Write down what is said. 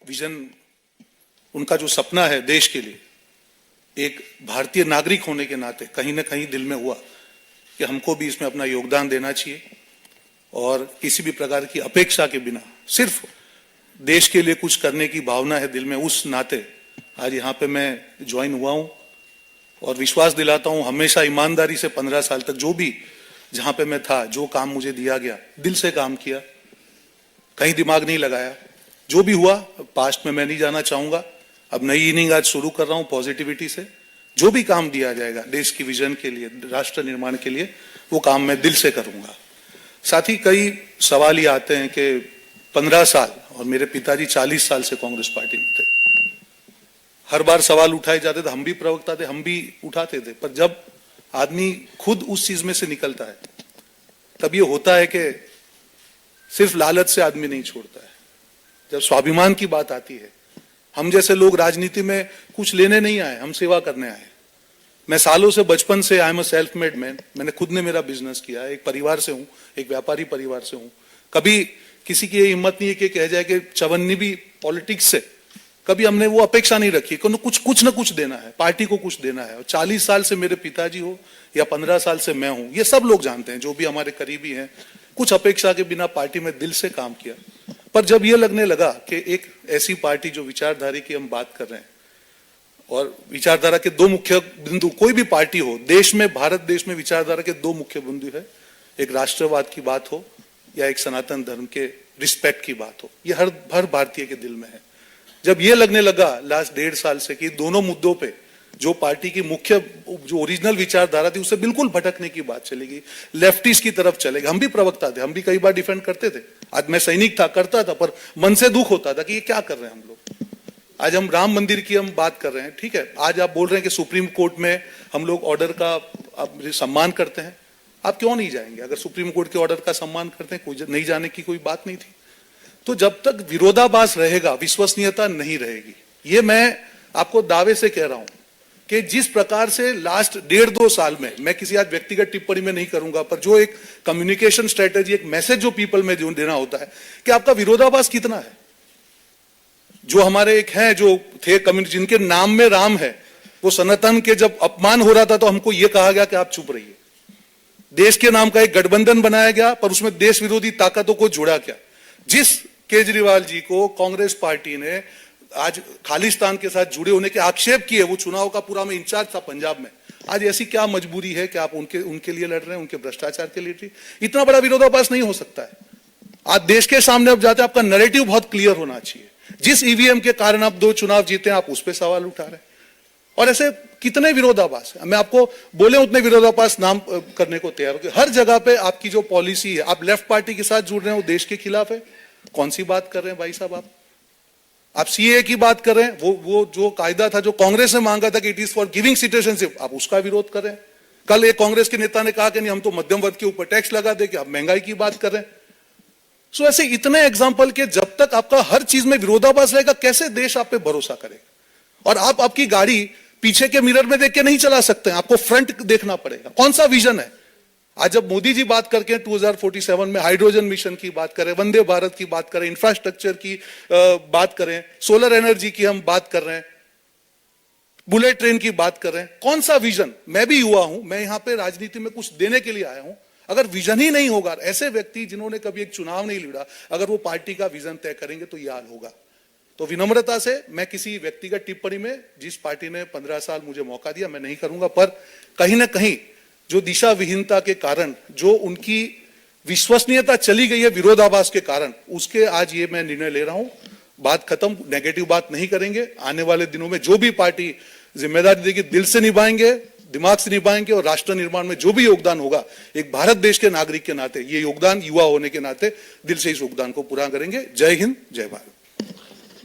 Vision, उनका जो सपना है देश के लिए, एक भारतीय नागरिक होने के नाते कहीं ना कहीं दिल में हुआ कि हमको भी इसमें अपना योगदान देना चाहिए और किसी भी प्रकार की अपेक्षा के बिना सिर्फ देश के लिए कुछ करने की भावना है दिल में, उस नाते आज यहाँ पे मैं ज्वाइन हुआ हूँ और विश्वास दिलाता हूँ हमेशा ईमानदारी से 15 साल तक जो भी जहाँ पे मैं था, जो काम मुझे दिया गया, दिल से काम किया, कहीं दिमाग नहीं लगाया। जो भी हुआ पास्ट में मैं नहीं जाना चाहूंगा। अब नई इनिंग आज शुरू कर रहा हूं पॉजिटिविटी से। जो भी काम दिया जाएगा देश की विजन के लिए, राष्ट्र निर्माण के लिए, वो काम मैं दिल से करूंगा। साथ ही कई सवाल ये आते हैं कि 15 साल और मेरे पिताजी 40 साल से कांग्रेस पार्टी में थे। हर बार सवाल उठाए जाते थे, हम भी प्रवक्ता थे, हम भी उठाते थे, पर जब आदमी खुद उस चीज में से निकलता है तब ये होता है कि सिर्फ लालच से आदमी नहीं छोड़ता है। जब स्वाभिमान की बात आती है, हम जैसे लोग राजनीति में कुछ लेने नहीं आए, हम सेवा करने आए। मैं सालों से, बचपन से I am a self made man. मैंने खुद ने मेरा बिजनेस किया, एक परिवार से हूं, एक व्यापारी परिवार से हूं। कभी किसी की ये हिम्मत नहीं है कि कह जाए कि चवन्नी भी पॉलिटिक्स से, कभी हमने वो अपेक्षा नहीं रखी कि कुछ ना कुछ देना है, पार्टी को कुछ देना है। और 40 साल से मेरे पिताजी हो या 15 साल से मैं हूं, ये सब लोग जानते हैं, जो भी हमारे करीबी हैं, कुछ अपेक्षा के बिना पार्टी में दिल से काम किया। पर जब ये लगने लगा कि एक ऐसी पार्टी जो विचारधारा की हम बात कर रहे हैं, और विचारधारा के दो मुख्य बिंदु, कोई भी पार्टी हो देश में, भारत देश में विचारधारा के दो मुख्य बिंदु है, एक राष्ट्रवाद की बात हो या एक सनातन धर्म के रिस्पेक्ट की बात हो, ये हर भारतीय के दिल में है। जब ये लगने लगा लास्ट 1.5 साल से कि दोनों मुद्दों पे जो पार्टी की मुख्य, जो ओरिजिनल विचारधारा थी, उससे बिल्कुल भटकने की बात चलेगी, लेफ्टिस्ट की तरफ चलेगी। हम भी प्रवक्ता थे, हम भी कई बार डिफेंड करते थे। आज मैं सैनिक था, करता था, पर मन से दुख होता था कि ये क्या कर रहे हैं हम लोग। आज हम राम मंदिर की हम बात कर रहे हैं, ठीक है, आज आप बोल रहे हैं कि सुप्रीम कोर्ट में हम लोग ऑर्डर का सम्मान करते हैं। आप क्यों नहीं जाएंगे? अगर सुप्रीम कोर्ट के ऑर्डर का सम्मान करते हैं, कोई नहीं जाने की कोई बात नहीं थी। तो जब तक विरोधाभास रहेगा, विश्वसनीयता नहीं रहेगी। ये मैं आपको दावे से कह रहा हूं कि जिस प्रकार से लास्ट 1.5-2 साल में, मैं किसी आज व्यक्तिगत टिप्पणी में नहीं करूंगा, पर जो एक कम्युनिकेशन स्ट्रेटेजी, एक मैसेज जो पीपल में जो देना होता है कि आपका विरोधाभास कितना है। जो हमारे एक हैं, जो थे कम्युनिटी, जिनके नाम में राम है, वो सनातन के जब अपमान हो रहा था तो हमको ये कहा गया कि आप चुप रहिए। देश के नाम का एक गठबंधन बनाया गया, पर उसमें देश विरोधी ताकतों को जोड़ा गया। जिस केजरीवाल जी को कांग्रेस पार्टी ने आज खालिस्तान के साथ जुड़े होने के आक्षेप किए, वो चुनाव का पूरा में इंचार्ज था पंजाब में, आज ऐसी क्या मजबूरी है कि आप उनके लिए लड़ रहे हैं, उनके भ्रष्टाचार के लिए? इतना बड़ा विरोधाभास नहीं हो सकता है। आज देश के सामने अब जाते हैं, आपका नैरेटिव बहुत क्लियर होना चाहिए। जिस ईवीएम के कारण आप 2 चुनाव जीते हैं, आप उस पर सवाल उठा रहे हैं। और ऐसे कितने विरोधाभास है, मैं आपको बोले उतने विरोधाभास नाम करने को तैयार हूं। हर जगह पे आपकी जो पॉलिसी है, आप लेफ्ट पार्टी के साथ जुड़ रहे हैं, वो देश के खिलाफ है। कौन सी बात कर रहे हैं भाई साहब? आप सीए की बात कर रहे हैं, वो जो कायदा था, जो कांग्रेस ने मांगा था कि it is for giving citizenship, आप उसका विरोध कर रहे हैं। कल एक कांग्रेस के नेता ने कहा कि नहीं, हम तो मध्यम वर्ग के ऊपर टैक्स लगा दे, कि आप महंगाई की बात कर रहे हैं। सो ऐसे इतने एग्जाम्पल के जब तक आपका हर चीज में विरोधाभास रहेगा, कैसे देश आप पे भरोसा करेगा? और आप आपकी गाड़ी पीछे के मिरर में देख के नहीं चला सकते हैं, आपको फ्रंट देखना पड़ेगा। कौन सा विजन है? आज जब मोदी जी बात करके 2047 में हाइड्रोजन मिशन की बात करें, वंदे भारत की बात करें, इंफ्रास्ट्रक्चर की बात करें, सोलर एनर्जी की हम बात कर रहे हैं, बुलेट ट्रेन की बात कर रहे हैं, कौन सा विजन? मैं भी युवा हूं, मैं यहां पे राजनीति में कुछ देने के लिए आया हूं। अगर विजन ही नहीं होगा, ऐसे व्यक्ति जिन्होंने कभी एक चुनाव नहीं लड़ा, अगर वो पार्टी का विजन तय करेंगे तो ये हाल होगा। तो विनम्रता से मैं किसी व्यक्तिगत टिप्पणी में, जिस पार्टी ने 15 साल मुझे मौका दिया, मैं नहीं करूंगा। पर कहीं ना कहीं जो दिशा विहीनता के कारण, जो उनकी विश्वसनीयता चली गई है विरोधाभास के कारण, उसके आज ये मैं निर्णय ले रहा हूं। बात खत्म, नेगेटिव बात नहीं करेंगे। आने वाले दिनों में जो भी पार्टी जिम्मेदारी देगी, दिल से निभाएंगे, दिमाग से निभाएंगे, और राष्ट्र निर्माण में जो भी योगदान होगा, एक भारत देश के नागरिक के नाते, ये योगदान युवा होने के नाते दिल से इस योगदान को पूरा करेंगे। जय हिंद, जय भारत।